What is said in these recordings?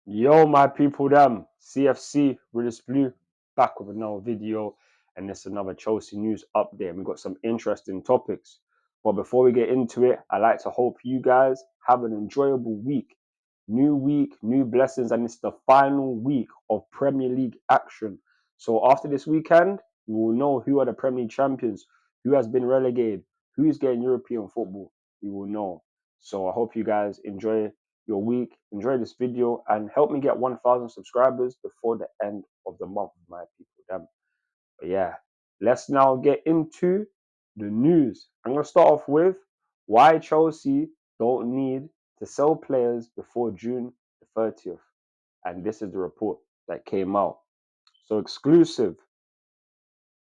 Yo, my people, them CFC Realist Blue back with another video, and this is another Chelsea news update. And we've got some interesting topics. But before we get into it, I like to hope you guys have an enjoyable week, new blessings, and it's the final week of Premier League action. So after this weekend, we will know who are the Premier League champions, who has been relegated, who is getting European football. We will know. So I hope you guys enjoy your week. Enjoy this video and help me get 1,000 subscribers before the end of the month, my people. Damn. But yeah, let's now get into the news. I'm going to start off with why Chelsea don't need to sell players before June the 30th. And this is the report that came out. So exclusive.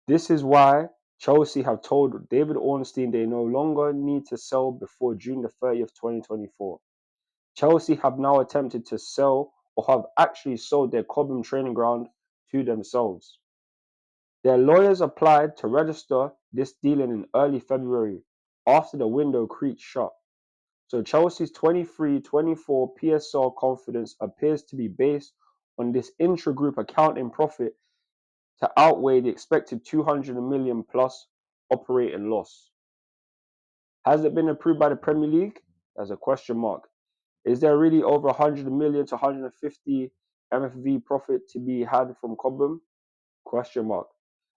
This is why Chelsea have told David Ornstein they no longer need to sell before June the 30th, 2024. Chelsea have now attempted to sell or have actually sold their Cobham training ground to themselves. Their lawyers applied to register this dealing in early February after the window creaked shut. So Chelsea's 23-24 PSR confidence appears to be based on this intra-group accounting profit to outweigh the expected 200 million plus operating loss. Has it been approved by the Premier League? There's a question mark. Is there really over 100 million to 150 MFV profit to be had from Cobham? Question mark.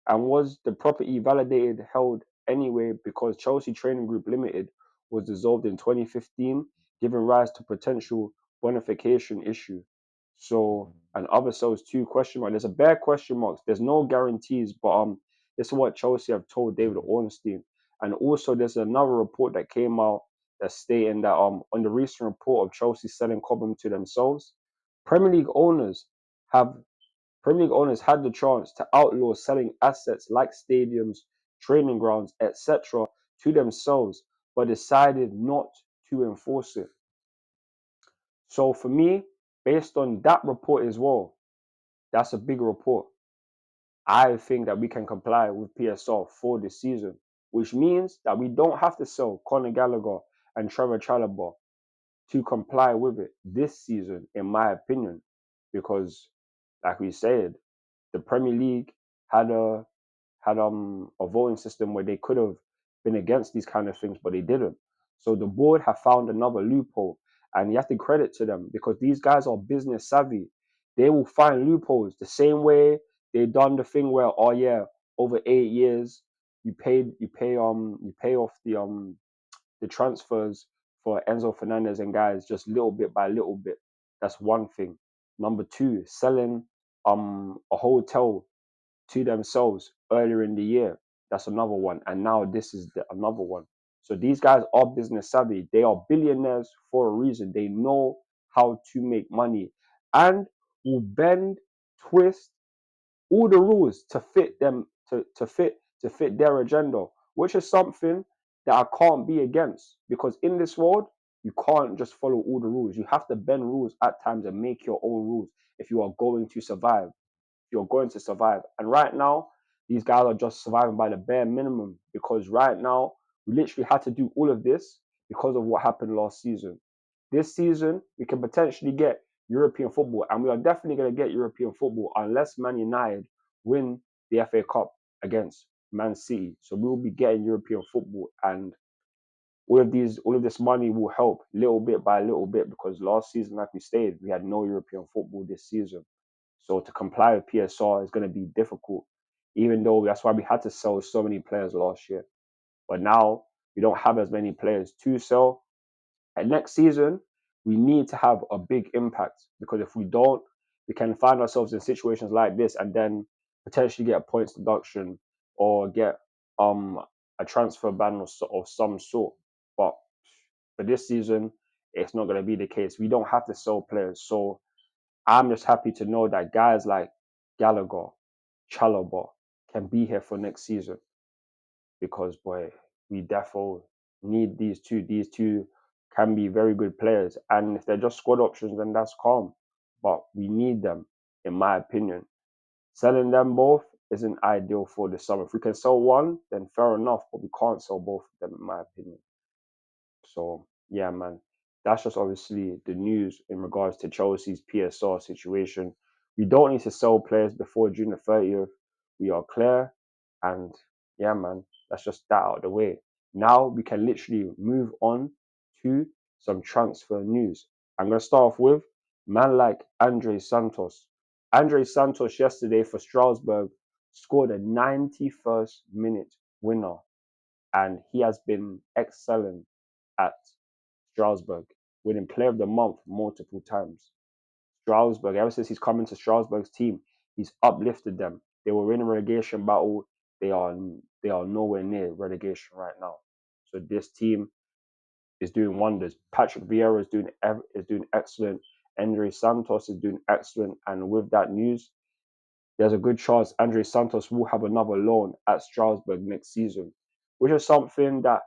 And was the property validated held anyway because Chelsea Training Group Limited was dissolved in 2015, giving rise to potential bonification issue? So, and other sales too, question mark. There's a bare question marks. There's no guarantees, but this is what Chelsea have told David Ornstein. And also there's another report that came out that's stating that on the recent report of Chelsea selling Cobham to themselves, Premier League owners have Premier League owners had the chance to outlaw selling assets like stadiums, training grounds, etc. to themselves, but decided not to enforce it. So for me, based on that report as well, that's a big report. I think that we can comply with PSR for this season, which means that we don't have to sell Conor Gallagher and Trevor Chalobah to comply with it this season, in my opinion, because, like we said, the Premier League had a voting system where they could have been against these kind of things, but they didn't. So the board have found another loophole, and you have to credit to them because these guys are business savvy. They will find loopholes the same way they done the thing where, oh yeah, over 8 years you pay off the transfers for Enzo Fernandez and guys just little bit by little bit. That's one thing. Number two, selling a hotel to themselves earlier in the year. That's another one. And now this is another one. So these guys are business savvy. They are billionaires for a reason. They know how to make money and will bend, twist all the rules to fit them to fit their agenda, which is something that I can't be against because in this world you can't just follow all the rules. You have to bend rules at times and make your own rules if you are going to survive. You're going to survive. And right now, these guys are just surviving by the bare minimum because right now, we literally had to do all of this because of what happened last season. This season, we can potentially get European football, and we are definitely going to get European football unless Man United win the FA Cup against Man City. So we will be getting European football, and all of this money will help little bit by little bit because last season, like we stated, we had no European football this season. So to comply with PSR is going to be difficult, even though that's why we had to sell so many players last year. But now we don't have as many players to sell. And next season, we need to have a big impact because if we don't, we can find ourselves in situations like this and then potentially get a points deduction or get a transfer ban of some sort. But for this season, it's not going to be the case. We don't have to sell players. So I'm just happy to know that guys like Gallagher, Chalobah can be here for next season because, boy, we definitely need these two. These two can be very good players. And if they're just squad options, then that's calm. But we need them, in my opinion. Selling them both isn't ideal for the summer. If we can sell one, then fair enough, but we can't sell both of them, in my opinion. So, yeah, man. that's just obviously the news in regards to Chelsea's PSR situation. We don't need to sell players before June the 30th. We are clear. And yeah, man, that's just that out of the way. Now we can literally move on to some transfer news. I'm going to start off with man like Andrey Santos. Andrey Santos yesterday for Strasbourg scored a 91st minute winner, and he has been excellent at Strasbourg, winning Player of the Month multiple times. Strasbourg, ever since he's come into Strasbourg's team, he's uplifted them. They were in a relegation battle. They are nowhere near relegation right now. So this team is doing wonders. Patrick Vieira is doing excellent. Andrey Santos is doing excellent. And with that news, there's a good chance Andrey Santos will have another loan at Strasbourg next season, which is something that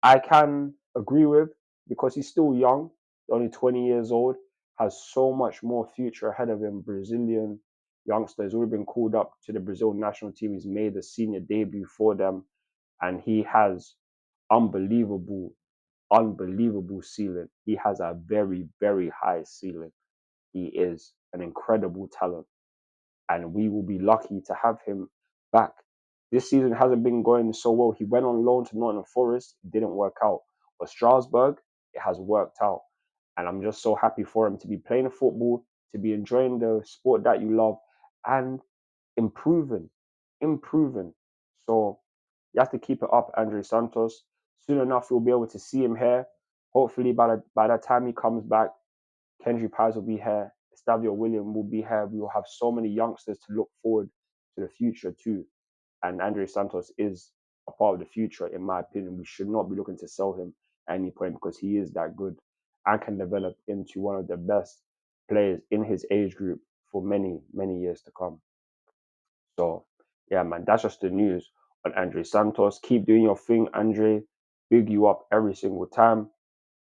I can agree with because he's still young, only 20 years old, has so much more future ahead of him. Brazilian youngster has already been called up to the Brazil national team. He's made a senior debut for them, and he has unbelievable, unbelievable ceiling. He has a very, very high ceiling. He is an incredible talent, and we will be lucky to have him back. This season hasn't been going so well. He went on loan to Nottingham Forest, it didn't work out. But Strasbourg, it has worked out. And I'm just so happy for him to be playing football, to be enjoying the sport that you love, and improving, improving. So you have to keep it up, Andrey Santos. Soon enough, we'll be able to see him here. Hopefully, by the time he comes back, Kendry Paz will be here. Estavio William will be here. We will have so many youngsters to look forward to the future too. And Andrey Santos is a part of the future, in my opinion. We should not be looking to sell him at any point because he is that good and can develop into one of the best players in his age group for many, many years to come. So, yeah, man, that's just the news on Andrey Santos. Keep doing your thing, Andrey. Big you up every single time.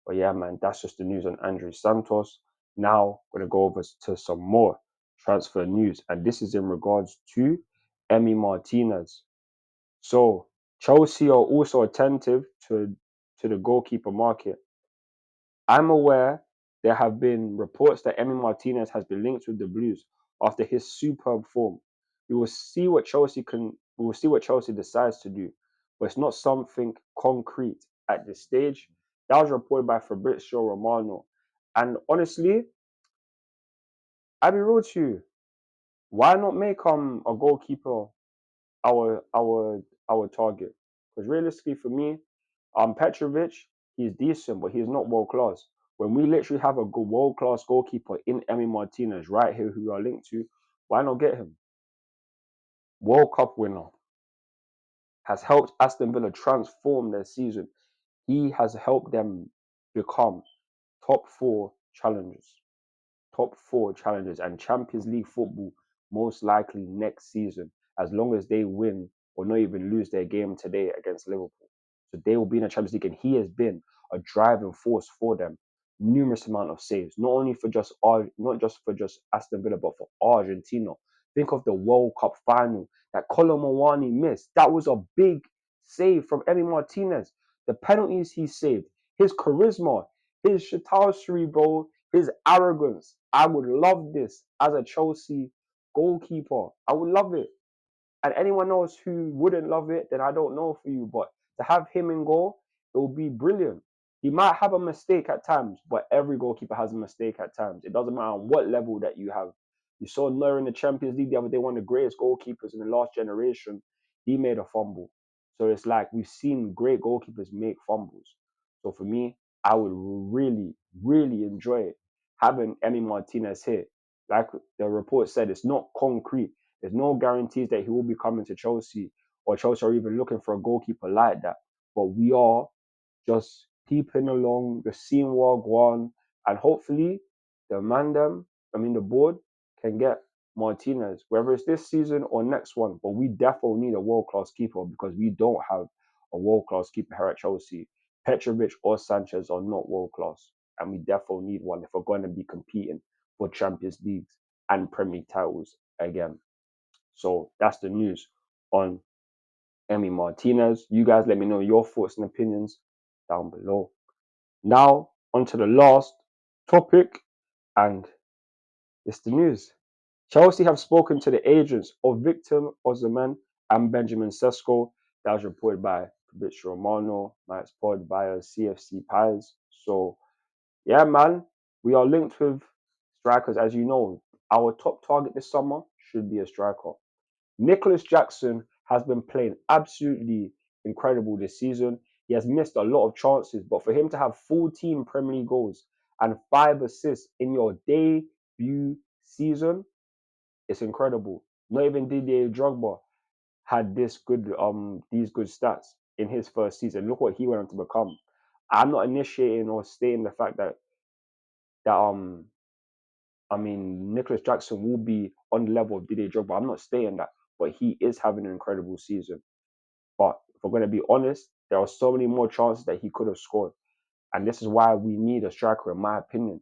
But yeah, man, that's just the news on Andrey Santos. Now, I'm going to go over to some more transfer news. And this is in regards to Emi Martinez. So, Chelsea are also attentive to the goalkeeper market. I'm aware there have been reports that Emi Martinez has been linked with the Blues after his superb form. We will see what Chelsea decides to do, but it's not something concrete at this stage. That was reported by Fabrizio Romano. And honestly, I'll be real to you. Why not make a goalkeeper our target? Because realistically for me, Petrovic, he's decent, but he's not world class. When we literally have a good world class goalkeeper in Emi Martinez right here, who we are linked to, why not get him? World Cup winner, has helped Aston Villa transform their season. He has helped them become top four challengers. Top four challengers and Champions League football most likely next season, as long as they win or not even lose their game today against Liverpool. So they will be in the Champions League, and he has been a driving force for them. Numerous amount of saves, not just for just Aston Villa, but for Argentina. Think of the World Cup final that Kolo Muani missed. That was a big save from Emi Martinez. The penalties he saved, his charisma, his shaitanry, bro, his arrogance. I would love this as a Chelsea goalkeeper. I would love it. And anyone else who wouldn't love it, then I don't know for you. But to have him in goal, it will be brilliant. He might have a mistake at times, but every goalkeeper has a mistake at times. It doesn't matter on what level that you have. You saw Neuer in the Champions League the other day, one of the greatest goalkeepers in the last generation. He made a fumble. So it's like we've seen great goalkeepers make fumbles. So for me, I would really, really enjoy having Emi Martinez here. Like the report said, it's not concrete. There's no guarantees that he will be coming to Chelsea or Chelsea are even looking for a goalkeeper like that. But we are just peeping along, the seeing what one, and hopefully the board can get Martinez, whether it's this season or next one. But we definitely need a world-class keeper because we don't have a world-class keeper here at Chelsea. Petrovic or Sanchez are not world-class, and we definitely need one if we're going to be competing for Champions Leagues and Premier League titles again. So that's the news on Emi Martinez. You guys let me know your thoughts and opinions down below. Now On to the last topic, and it's the news. Chelsea have spoken to the agents of Victor Osihmen and Benjamin Sesko. That was reported by Fabrizio Romano, it's reported by CFC Pies. So, yeah, man, we are linked with strikers. As you know, our top target this summer should be a striker. Nicholas Jackson has been playing absolutely incredible this season. He has missed a lot of chances, but for him to have 14 Premier League goals and 5 assists in your debut season, it's incredible. Not even Didier Drogba had these good stats in his first season. Look what he went on to become. I'm not initiating or stating the fact that Nicholas Jackson will be on the level of Didier Drogba. I'm not saying that, but he is having an incredible season. But if we're going to be honest, there are so many more chances that he could have scored. And this is why we need a striker, in my opinion.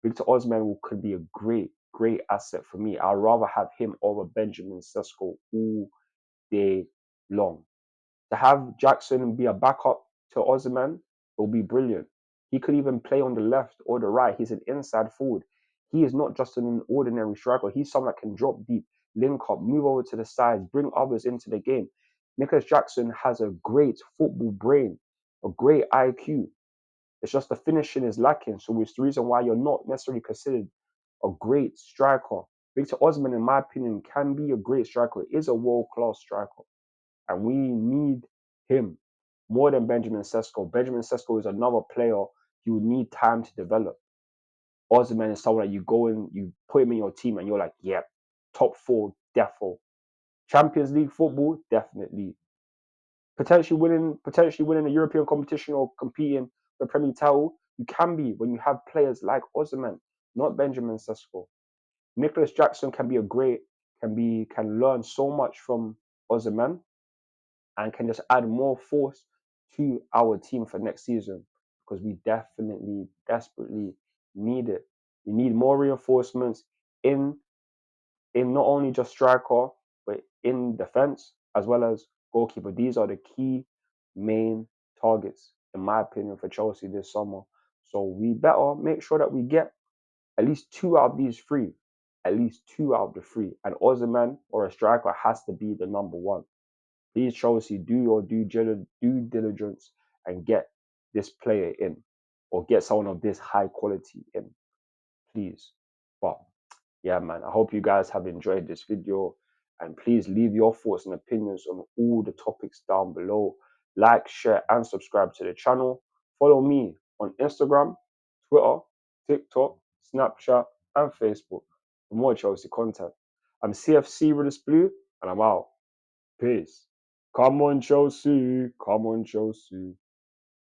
Victor Osihmen could be a great, great asset for me. I'd rather have him over Benjamin Sesko all day long. To have Jackson be a backup to Osihmen will be brilliant. He could even play on the left or the right. He's an inside forward. He is not just an ordinary striker. He's someone that can drop deep, link up, move over to the sides, bring others into the game. Nicholas Jackson has a great football brain, a great IQ. It's just the finishing is lacking. So it's the reason why you're not necessarily considered a great striker. Victor Osihmen, in my opinion, can be a great striker. He is a world-class striker. And we need him more than Benjamin Sesko. Benjamin Sesko is another player you need time to develop. Osihmen is someone that you go in, you put him in your team, and you're like, yeah, top 4, defo. Champions League football, definitely. Potentially winning a European competition or competing for a Premier League title, you can be when you have players like Osihmen, not Benjamin Sesko. Nicholas Jackson can learn so much from Osihmen and can just add more force to our team for next season because we definitely, desperately need it. We need more reinforcements in not only just striker, but in defense as well as goalkeeper. These are the key main targets, in my opinion, for Chelsea this summer. So we better make sure that we get at least 2 out of these 3. At least 2 out of the 3. And Osihmen or a striker has to be the number 1. Please, Chelsea, do your due diligence and get this player in or get someone of this high quality in, please. But yeah, man, I hope you guys have enjoyed this video and please leave your thoughts and opinions on all the topics down below. Like, share, and subscribe to the channel. Follow me on Instagram, Twitter, TikTok, Snapchat, and Facebook for more Chelsea content. I'm CFC Realist Blue, and I'm out. Peace. Come on, Chelsea. Come on, Chelsea.